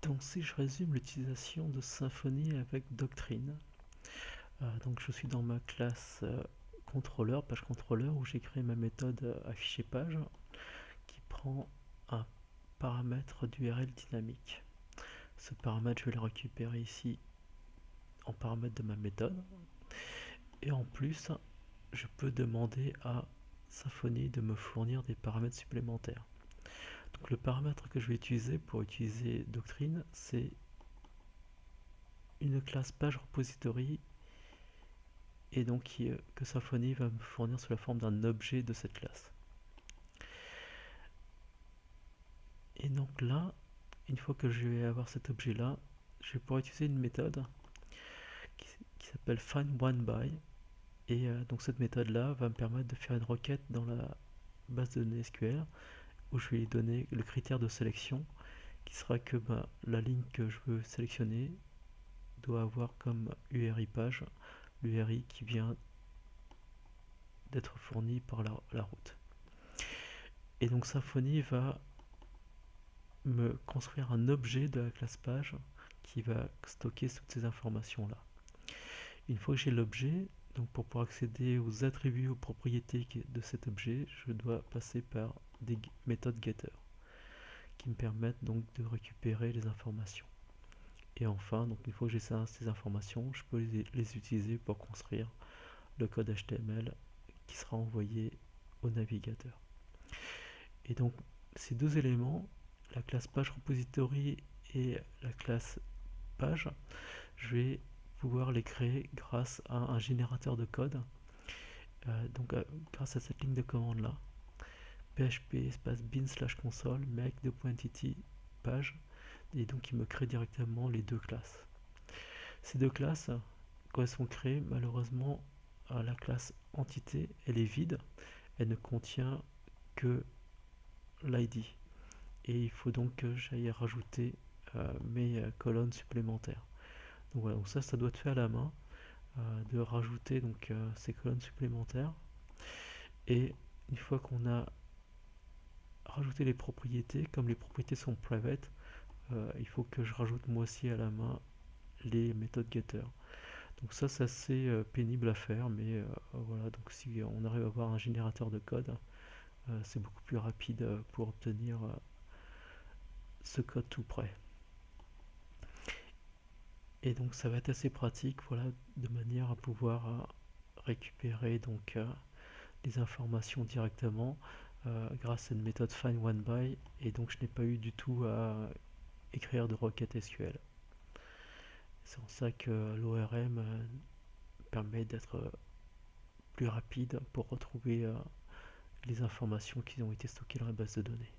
Donc si je résume l'utilisation de Symfony avec Doctrine, donc je suis dans ma classe contrôleur, page contrôleur, où j'ai créé ma méthode afficher page qui prend un paramètre d'URL dynamique. Ce paramètre, je vais le récupérer ici en paramètre de ma méthode. Et en plus, je peux demander à Symfony de me fournir des paramètres supplémentaires. Donc le paramètre que je vais utiliser pour utiliser Doctrine, c'est une classe page repository et donc que Symfony va me fournir sous la forme d'un objet de cette classe. Et donc là, une fois que je vais avoir cet objet là, je vais pouvoir utiliser une méthode qui s'appelle findOneBy. Et donc cette méthode là va me permettre de faire une requête dans la base de données SQL où je vais lui donner le critère de sélection qui sera que la ligne que je veux sélectionner doit avoir comme URI page l'URI qui vient d'être fourni par la route. Et donc Symfony va me construire un objet de la classe page qui va stocker toutes ces informations là. Une fois que j'ai l'objet, donc pour pouvoir accéder aux attributs, aux propriétés de cet objet, je dois passer par des méthodes getter qui me permettent donc de récupérer les informations. Et enfin, donc une fois que j'ai ces informations, je peux les utiliser pour construire le code HTML qui sera envoyé au navigateur. Et donc ces deux éléments, la classe page repository et la classe page, je vais pouvoir les créer grâce à un générateur de code. Grâce à cette ligne de commande là, php espace bin slash console make entity page, et donc il me crée directement les deux classes. Ces deux classes, quand elles sont créées, malheureusement la classe entité elle est vide, elle ne contient que l'id, et il faut donc que j'aille rajouter mes colonnes supplémentaires. Donc voilà, donc ça doit être fait à la main, de rajouter donc ces colonnes supplémentaires. Et une fois qu'on a rajouté les propriétés, comme les propriétés sont private, il faut que je rajoute moi aussi à la main les méthodes getter. Donc ça c'est assez pénible à faire, mais voilà, donc si on arrive à avoir un générateur de code, c'est beaucoup plus rapide pour obtenir ce code tout prêt. Et donc ça va être assez pratique, voilà, de manière à pouvoir récupérer donc les informations directement grâce à une méthode findOneBy, et donc je n'ai pas eu du tout à écrire de requête SQL. C'est en ça que l'ORM permet d'être plus rapide pour retrouver les informations qui ont été stockées dans la base de données.